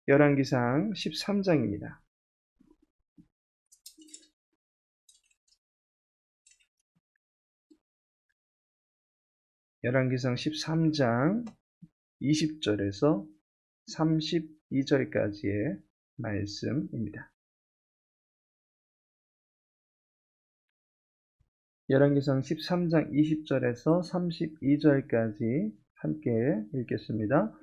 열왕기상 13장입니다. 열왕기상 13장 20절에서 32절까지의 말씀입니다. 열왕기상 13장 20절에서 32절까지 함께 읽겠습니다.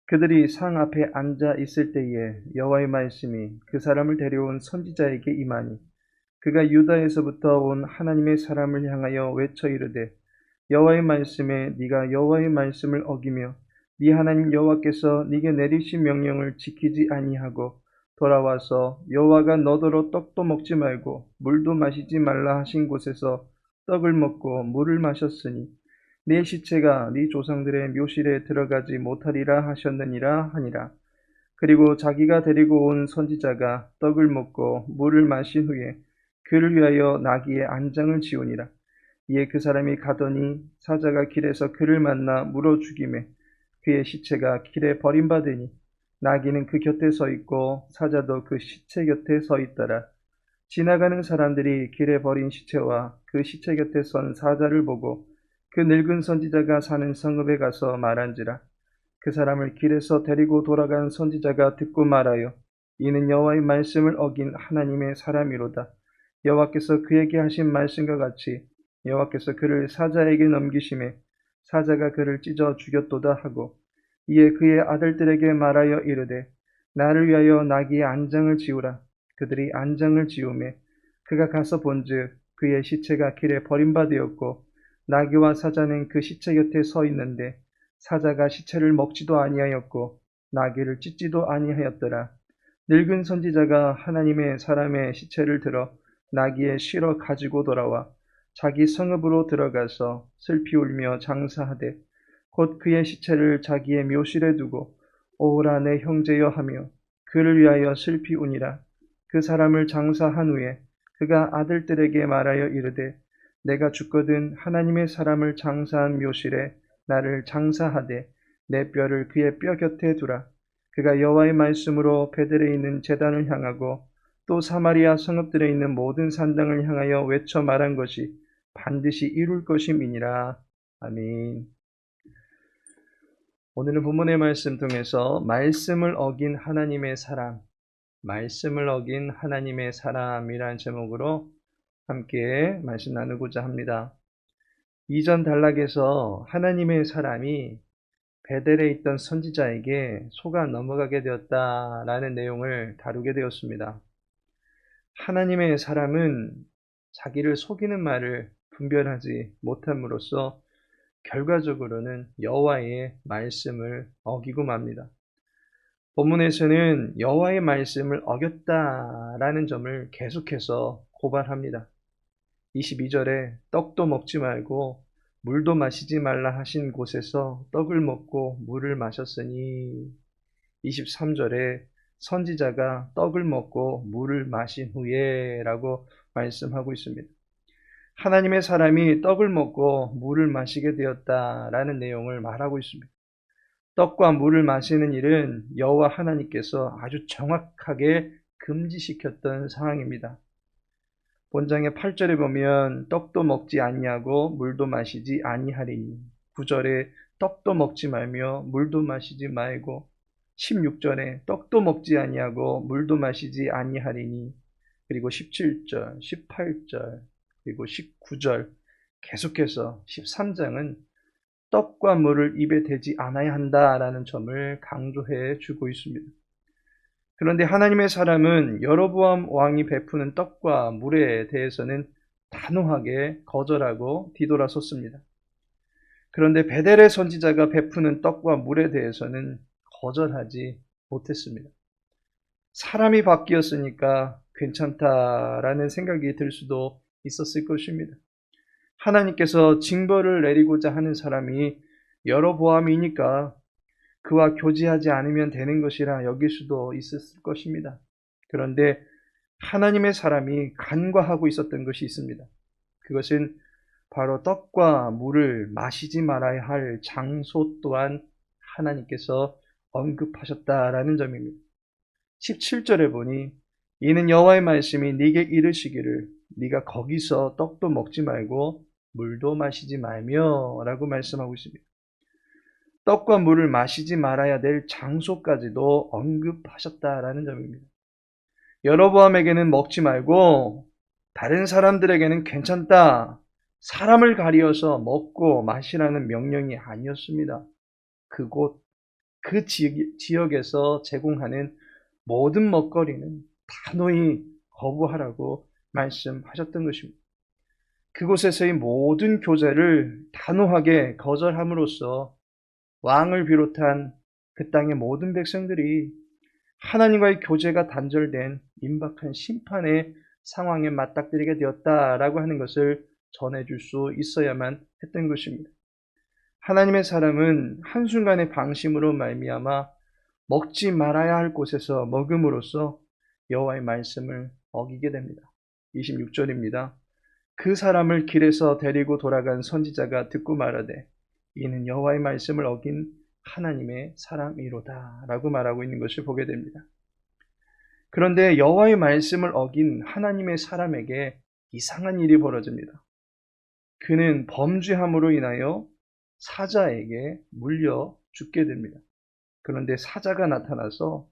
그들이 상 앞에 앉아 있을 때에 여호와의 말씀이 그 사람을 데려온 선지자에게 임하니 그가 유다에서부터 온 하나님의 사람을 향하여 외쳐 이르되 여호와의 말씀에 네가 여호와의 말씀을 어기며 네 하나님 여호와께서 네게 내리신 명령을 지키지 아니하고 돌아와서 여호와가 너더러 떡도 먹지 말고 물도 마시지 말라 하신 곳에서 떡을 먹고 물을 마셨으니 내 시체가 네 조상들의 묘실에 들어가지 못하리라 하셨느니라 하니라. 그리고 자기가 데리고 온 선지자가 떡을 먹고 물을 마신 후에 그를 위하여 나귀의 안장을 지우니라. 이에 그 사람이 가더니 사자가 길에서 그를 만나 물어 죽이매 그의 시체가 길에 버림받으니 나귀는 그 곁에 서 있고 사자도 그 시체 곁에 서 있더라. 지나가는 사람들이 길에 버린 시체와 그 시체 곁에 선 사자를 보고 그 늙은 선지자가 사는 성읍에 가서 말한지라. 그 사람을 길에서 데리고 돌아간 선지자가 듣고 말하여 이는 여호와의 말씀을 어긴 하나님의 사람이로다. 여호와께서 그에게 하신 말씀과 같이 여호와께서 그를 사자에게 넘기심에 사자가 그를 찢어 죽였도다 하고 이에 그의 아들들에게 말하여 이르되 나를 위하여 나귀의 안장을 지우라. 그들이 안장을 지우매 그가 가서 본즉 그의 시체가 길에 버림받았고 나귀와 사자는 그 시체 곁에 서 있는데 사자가 시체를 먹지도 아니하였고 나귀를 찢지도 아니하였더라. 늙은 선지자가 하나님의 사람의 시체를 들어 나귀에 실어 가지고 돌아와 자기 성읍으로 들어가서 슬피 울며 장사하되 곧 그의 시체를 자기의 묘실에 두고 오라 내 형제여 하며 그를 위하여 슬피 우니라. 그 사람을 장사한 후에 그가 아들들에게 말하여 이르되 내가 죽거든 하나님의 사람을 장사한 묘실에 나를 장사하되 내 뼈를 그의 뼈 곁에 두라. 그가 여호와의 말씀으로 베델에 있는 제단을 향하고 또 사마리아 성읍들에 있는 모든 산당을 향하여 외쳐 말한 것이 반드시 이룰 것임이니라. 아멘. 오늘은 본문의 말씀 통해서 말씀을 어긴 하나님의 사람, 말씀을 어긴 하나님의 사람이라는 제목으로 함께 말씀 나누고자 합니다. 이전 단락에서 하나님의 사람이 베델에 있던 선지자에게 속아 넘어가게 되었다라는 내용을 다루게 되었습니다. 하나님의 사람은 자기를 속이는 말을 분별하지 못함으로써 결과적으로는 여호와의 말씀을 어기고 맙니다. 본문에서는 여호와의 말씀을 어겼다라는 점을 계속해서 고발합니다. 22절에 떡도 먹지 말고 물도 마시지 말라 하신 곳에서 떡을 먹고 물을 마셨으니 23절에 선지자가 떡을 먹고 물을 마신 후에 라고 말씀하고 있습니다. 하나님의 사람이 떡을 먹고 물을 마시게 되었다라는 내용을 말하고 있습니다. 떡과 물을 마시는 일은 여호와 하나님께서 아주 정확하게 금지시켰던 상황입니다. 본장의 8절에 보면 떡도 먹지 아니하고 물도 마시지 아니하리니 9절에 떡도 먹지 말며 물도 마시지 말고 16절에 떡도 먹지 아니하고 물도 마시지 아니하리니 그리고 17절, 18절, 그리고 19절 계속해서 13장은 떡과 물을 입에 대지 않아야 한다라는 점을 강조해 주고 있습니다. 그런데 하나님의 사람은 여로보암 왕이 베푸는 떡과 물에 대해서는 단호하게 거절하고 뒤돌아섰습니다. 그런데 베델의 선지자가 베푸는 떡과 물에 대해서는 거절하지 못했습니다. 사람이 바뀌었으니까 괜찮다라는 생각이 들 수도 있었을 것입니다. 하나님께서 징벌을 내리고자 하는 사람이 여로보암이니까 그와 교제하지 않으면 되는 것이라 여길 수도 있었을 것입니다. 그런데 하나님의 사람이 간과하고 있었던 것이 있습니다. 그것은 바로 떡과 물을 마시지 말아야 할 장소 또한 하나님께서 언급하셨다라는 점입니다. 17절에 보니 이는 여호와의 말씀이 네게 이르시기를 네가 거기서 떡도 먹지 말고 물도 마시지 말며 라고 말씀하고 있습니다. 떡과 물을 마시지 말아야 될 장소까지도 언급하셨다라는 점입니다. 여로보암에게는 먹지 말고 다른 사람들에게는 괜찮다. 사람을 가리어서 먹고 마시라는 명령이 아니었습니다. 그곳, 그 지역에서 제공하는 모든 먹거리는 단호히 거부하라고 말씀하셨던 것입니다. 그곳에서의 모든 교제를 단호하게 거절함으로써 왕을 비롯한 그 땅의 모든 백성들이 하나님과의 교제가 단절된 임박한 심판의 상황에 맞닥뜨리게 되었다라고 하는 것을 전해줄 수 있어야만 했던 것입니다. 하나님의 사람은 한순간의 방심으로 말미암아 먹지 말아야 할 곳에서 먹음으로써 여호와의 말씀을 어기게 됩니다. 26절입니다. 그 사람을 길에서 데리고 돌아간 선지자가 듣고 말하되 이는 여호와의 말씀을 어긴 하나님의 사람이로다 라고 말하고 있는 것을 보게 됩니다. 그런데 여호와의 말씀을 어긴 하나님의 사람에게 이상한 일이 벌어집니다. 그는 범죄함으로 인하여 사자에게 물려 죽게 됩니다. 그런데 사자가 나타나서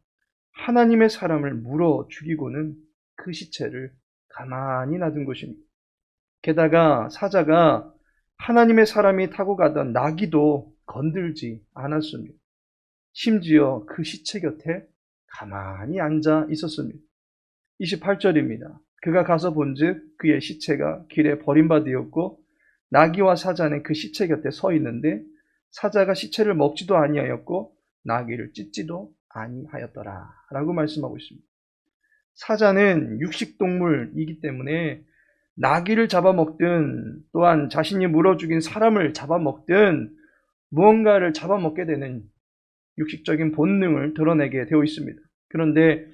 하나님의 사람을 물어 죽이고는 그 시체를 가만히 놔둔 것입니다. 게다가 사자가 하나님의 사람이 타고 가던 나귀도 건들지 않았습니다. 심지어 그 시체 곁에 가만히 앉아 있었습니다. 28절입니다. 그가 가서 본즉 그의 시체가 길에 버림받았고 나귀와 사자는 그 시체 곁에 서 있는데 사자가 시체를 먹지도 아니하였고 나귀를 찢지도 아니하였더라 라고 말씀하고 있습니다. 사자는 육식동물이기 때문에 나귀를 잡아먹든 또한 자신이 물어 죽인 사람을 잡아먹든 무언가를 잡아먹게 되는 육식적인 본능을 드러내게 되어 있습니다. 그런데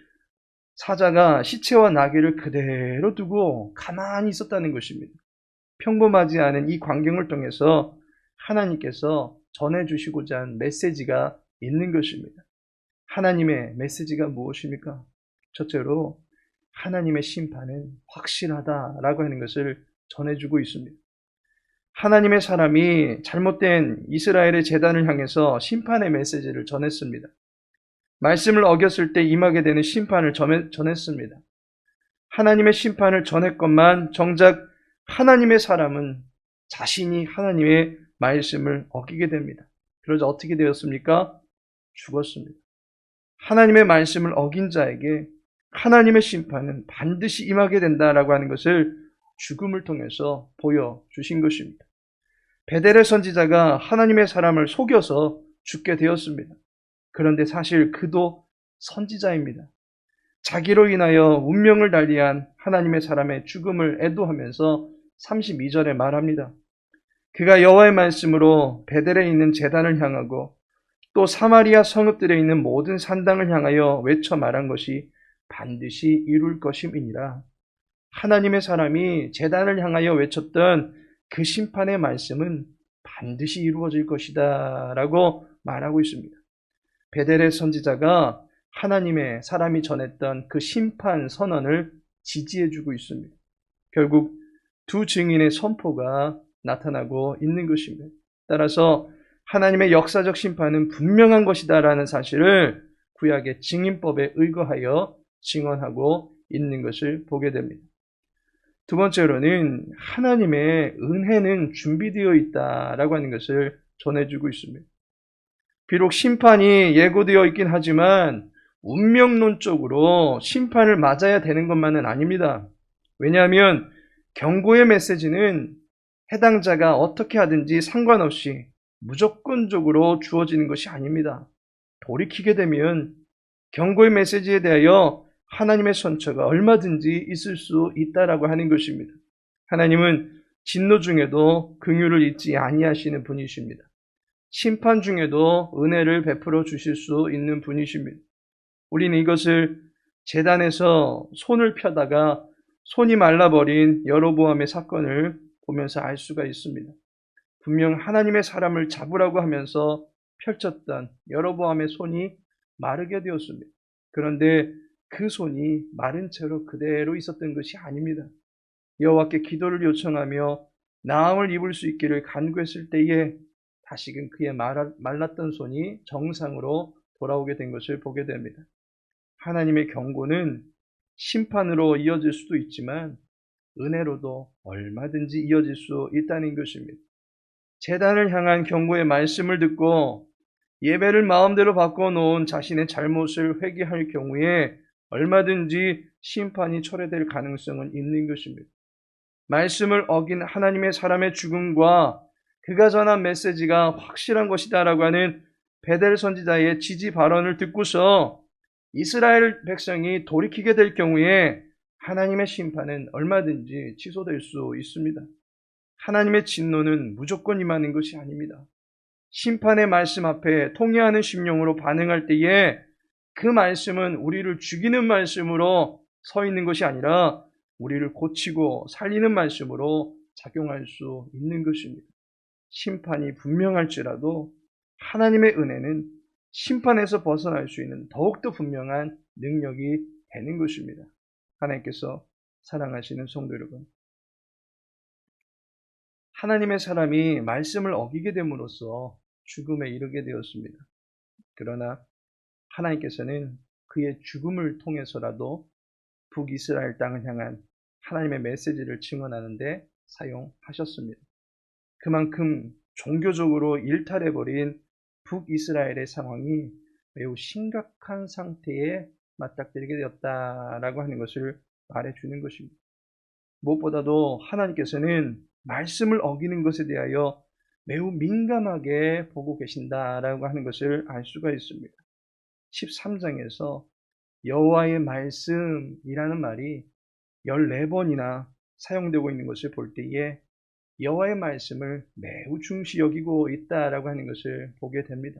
사자가 시체와 나귀를 그대로 두고 가만히 있었다는 것입니다. 평범하지 않은 이 광경을 통해서 하나님께서 전해주시고자 한 메시지가 있는 것입니다. 하나님의 메시지가 무엇입니까? 첫째로 하나님의 심판은 확실하다라고 하는 것을 전해주고 있습니다. 하나님의 사람이 잘못된 이스라엘의 제단을 향해서 심판의 메시지를 전했습니다. 말씀을 어겼을 때 임하게 되는 심판을 전했습니다. 하나님의 심판을 전했건만 정작 하나님의 사람은 자신이 하나님의 말씀을 어기게 됩니다. 그러자 어떻게 되었습니까? 죽었습니다. 하나님의 말씀을 어긴 자에게 하나님의 심판은 반드시 임하게 된다라고 하는 것을 죽음을 통해서 보여주신 것입니다. 베델의 선지자가 하나님의 사람을 속여서 죽게 되었습니다. 그런데 사실 그도 선지자입니다. 자기로 인하여 운명을 달리한 하나님의 사람의 죽음을 애도하면서 32절에 말합니다. 그가 여호와의 말씀으로 베델에 있는 제단을 향하고 또 사마리아 성읍들에 있는 모든 산당을 향하여 외쳐 말한 것이 반드시 이룰 것임이니라. 하나님의 사람이 제단을 향하여 외쳤던 그 심판의 말씀은 반드시 이루어질 것이다 라고 말하고 있습니다. 베델의 선지자가 하나님의 사람이 전했던 그 심판 선언을 지지해주고 있습니다. 결국 두 증인의 선포가 나타나고 있는 것입니다. 따라서 하나님의 역사적 심판은 분명한 것이다라는 사실을 구약의 증인법에 의거하여 증언하고 있는 것을 보게 됩니다. 두 번째로는 하나님의 은혜는 준비되어 있다라고 하는 것을 전해주고 있습니다. 비록 심판이 예고되어 있긴 하지만 운명론적으로 심판을 맞아야 되는 것만은 아닙니다. 왜냐하면 경고의 메시지는 해당자가 어떻게 하든지 상관없이 무조건적으로 주어지는 것이 아닙니다. 돌이키게 되면 경고의 메시지에 대하여 하나님의 선처가 얼마든지 있을 수 있다라고 하는 것입니다. 하나님은 진노 중에도 긍휼을 잊지 아니하시는 분이십니다. 심판 중에도 은혜를 베풀어 주실 수 있는 분이십니다. 우리는 이것을 제단에서 손을 펴다가 손이 말라버린 여로보암의 사건을 보면서 알 수가 있습니다. 분명 하나님의 사람을 잡으라고 하면서 펼쳤던 여로보암의 손이 마르게 되었습니다. 그런데 그 손이 마른 채로 그대로 있었던 것이 아닙니다. 여호와께 기도를 요청하며 나음을 입을 수 있기를 간구했을 때에 다시금 그의 말랐던 손이 정상으로 돌아오게 된 것을 보게 됩니다. 하나님의 경고는 심판으로 이어질 수도 있지만 은혜로도 얼마든지 이어질 수 있다는 것입니다. 재단을 향한 경고의 말씀을 듣고 예배를 마음대로 바꿔놓은 자신의 잘못을 회개할 경우에 얼마든지 심판이 철회될 가능성은 있는 것입니다. 말씀을 어긴 하나님의 사람의 죽음과 그가 전한 메시지가 확실한 것이다라고 하는 베델 선지자의 지지 발언을 듣고서 이스라엘 백성이 돌이키게 될 경우에 하나님의 심판은 얼마든지 취소될 수 있습니다. 하나님의 진노는 무조건 임하는 것이 아닙니다. 심판의 말씀 앞에 통회하는 심령으로 반응할 때에 그 말씀은 우리를 죽이는 말씀으로 서 있는 것이 아니라 우리를 고치고 살리는 말씀으로 작용할 수 있는 것입니다. 심판이 분명할지라도 하나님의 은혜는 심판에서 벗어날 수 있는 더욱더 분명한 능력이 되는 것입니다. 하나님께서 사랑하시는 성도 여러분, 하나님의 사람이 말씀을 어기게 됨으로써 죽음에 이르게 되었습니다. 그러나 하나님께서는 그의 죽음을 통해서라도 북이스라엘 땅을 향한 하나님의 메시지를 증언하는데 사용하셨습니다. 그만큼 종교적으로 일탈해버린 북이스라엘의 상황이 매우 심각한 상태에 맞닥뜨리게 되었다라고 하는 것을 말해주는 것입니다. 무엇보다도 하나님께서는 말씀을 어기는 것에 대하여 매우 민감하게 보고 계신다라고 하는 것을 알 수가 있습니다. 13장에서 여호와의 말씀이라는 말이 14번이나 사용되고 있는 것을 볼 때에 여호와의 말씀을 매우 중시 여기고 있다라고 하는 것을 보게 됩니다.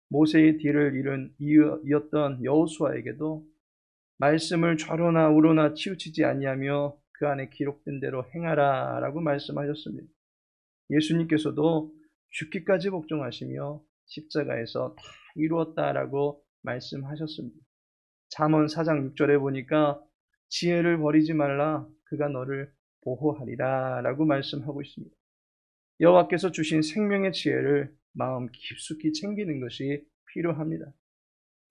모세의 뒤를 이었던 여호수아에게도 말씀을 좌로나 우로나 치우치지 아니하며 그 안에 기록된 대로 행하라라고 말씀하셨습니다. 예수님께서도 죽기까지 복종하시며 십자가에서 다 이루었다라고 말씀하셨습니다. 잠언 4장 6절에 보니까 지혜를 버리지 말라, 그가 너를 보호하리라 라고 말씀하고 있습니다. 여호와께서 주신 생명의 지혜를 마음 깊숙이 챙기는 것이 필요합니다.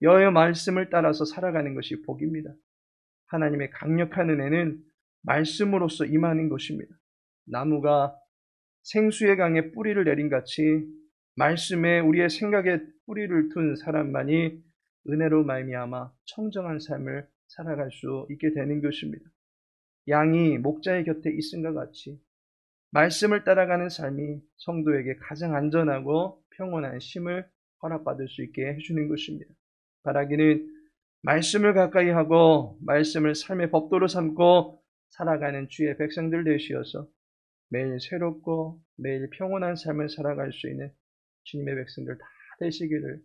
여호와의 말씀을 따라서 살아가는 것이 복입니다. 하나님의 강력한 은혜는 말씀으로서 임하는 것입니다. 나무가 생수의 강에 뿌리를 내린 같이 말씀에 우리의 생각에 뿌리를 둔 사람만이 은혜로 말미암아 청정한 삶을 살아갈 수 있게 되는 것입니다. 양이 목자의 곁에 있음과 같이 말씀을 따라가는 삶이 성도에게 가장 안전하고 평온한 쉼을 허락받을 수 있게 해주는 것입니다. 바라기는 말씀을 가까이 하고 말씀을 삶의 법도로 삼고 살아가는 주의 백성들 되시어서 매일 새롭고 매일 평온한 삶을 살아갈 수 있는 주님의 백성들 다 되시기를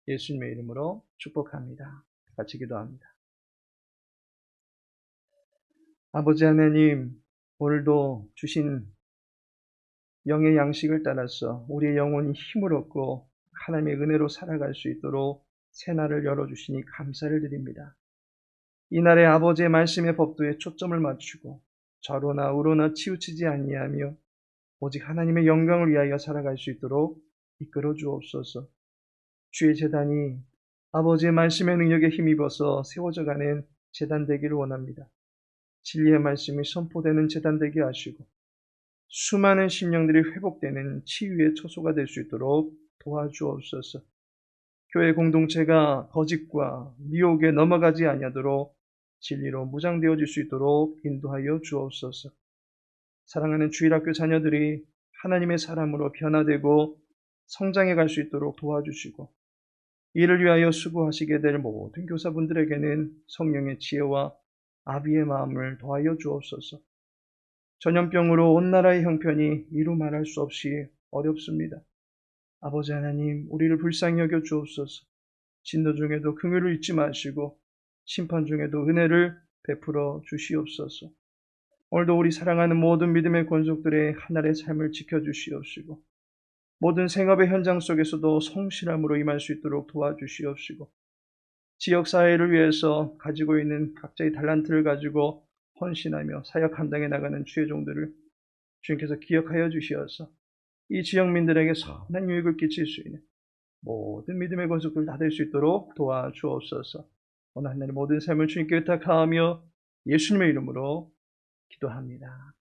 예수님의 이름으로 축복합니다. 같이 기도합니다. 아버지 하나님, 오늘도 주신 영의 양식을 따라서 우리의 영혼이 힘을 얻고 하나님의 은혜로 살아갈 수 있도록 새날을 열어주시니 감사를 드립니다. 이날의 아버지의 말씀의 법도에 초점을 맞추고 좌로나 우로나 치우치지 아니하며 오직 하나님의 영광을 위하여 살아갈 수 있도록 이끌어 주옵소서. 주의 제단이 아버지의 말씀의 능력에 힘입어서 세워져가는 제단 되기를 원합니다. 진리의 말씀이 선포되는 제단 되게 하시고 수많은 심령들이 회복되는 치유의 처소가 될 수 있도록 도와주옵소서. 교회 공동체가 거짓과 미혹에 넘어가지 아니하도록 진리로 무장되어질 수 있도록 인도하여 주옵소서. 사랑하는 주일학교 자녀들이 하나님의 사람으로 변화되고 성장해 갈 수 있도록 도와주시고 이를 위하여 수고하시게 될 모든 교사분들에게는 성령의 지혜와 아비의 마음을 더하여 주옵소서. 전염병으로 온 나라의 형편이 이루 말할 수 없이 어렵습니다. 아버지 하나님, 우리를 불쌍히 여겨 주옵소서. 진노 중에도 긍휼을 잊지 마시고 심판 중에도 은혜를 베풀어 주시옵소서. 오늘도 우리 사랑하는 모든 믿음의 권속들의 하늘의 삶을 지켜주시옵시고 모든 생업의 현장 속에서도 성실함으로 임할 수 있도록 도와주시옵시고 지역 사회를 위해서 가지고 있는 각자의 달란트를 가지고 헌신하며 사역 감당해 나가는 주의 종들을 주님께서 기억하여 주시어서 이 지역민들에게 선한 유익을 끼칠 수 있는 모든 믿음의 권속들 다 될 수 있도록 도와주옵소서. 오늘 하나님 모든 삶을 주님께 의탁하며 예수님의 이름으로 기도합니다.